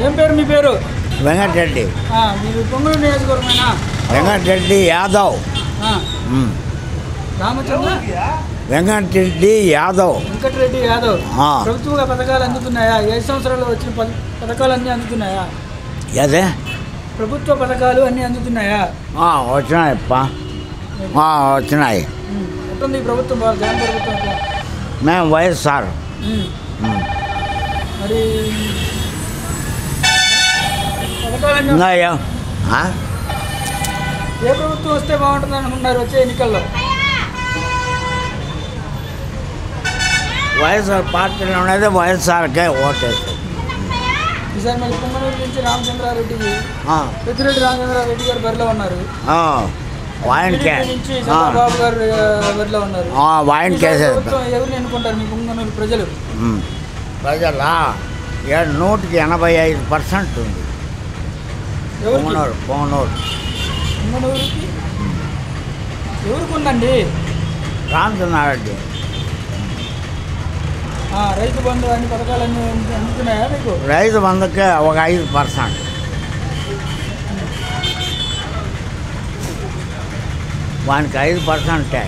ఏం పేరు మీ పేరు? వెంకటరెడ్డి. మీరు పొంగూరు నియోజకవర్గమేనా? వెంకటరెడ్డి యాదవ్. రామచంద్ర వెంకటరెడ్డి యాదవ్. వెంకటరెడ్డి యాదవ్. ప్రభుత్వ పథకాలు అందుతున్నాయా? 7 సంవత్సరాలు వచ్చిన పథకాలు అన్నీ అందుతున్నాయా? అదే ప్రభుత్వ పథకాలు అన్నీ అందుతున్నాయా? వచ్చినాయప్ప, వచ్చినాయి. ఎట్లుంది ఈ ప్రభుత్వం? జగన్ ప్రభుత్వం. మేము వైఎస్ఆర్. మరి పథకాలన్నీ ఏ ప్రభుత్వం వస్తే బాగుంటుంది అనుకుంటున్నారు వచ్చే ఎన్నికల్లో? వైఎస్ఆర్ పార్టీలో ఉన్నది వైఎస్ఆర్కే ఓటేస్తాం. ఈసారి మరి పొంగనూరు నుంచి రామచంద్రారెడ్డికి పెద్దిరెడ్డి రామచంద్రారెడ్డి గారు బరిలో ఉన్నారు. ఆయనకే నుంచి చంద్రబాబు గారు బరిలో ఉన్నారు. ఎవరిని ఎన్నుకుంటారు మీ పొంగనూరు ప్రజలు? ప్రజలా 185% ఉంది. పొంగనూరుకి ఎవరికి ఉందండి? రామచంద్రారెడ్డి. రైతు బంధు అన్ని పథకాలన్నీ అందుతున్నాయా మీకు? రైతు బంధుకే ఒక 5%. వానికి 5%.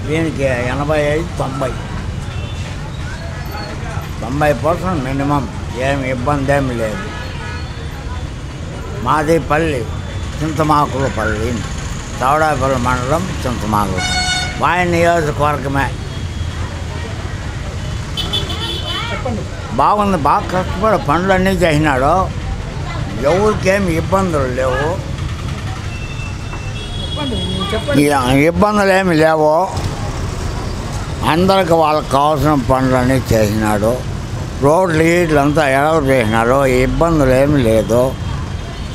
దీనికి 85-90% మినిమం. ఏమి ఇబ్బంది ఏమి లేదు. మాది పల్లి చింతమాకులపల్లి, చౌడాపల్లి మండలం చింతమాకులు. వాయి నియోజకవర్గమే. బాగుంది, బాగా కష్టపడి పనులన్నీ చేసినాడు. ఎవరికేమి ఇబ్బందులు లేవు, ఇబ్బందులు ఏమి లేవు. అందరికి వాళ్ళకి కావాల్సిన పనులన్నీ చేసినాడు. రోడ్లు వీటిలంతా ఎడలు చేసినాడు. ఇబ్బందులు ఏమి లేదు.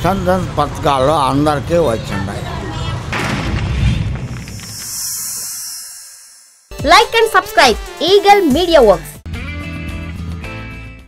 సొంత పథకాలు అందరికీ వచ్చినాయి. Like and subscribe Eagle Media Works.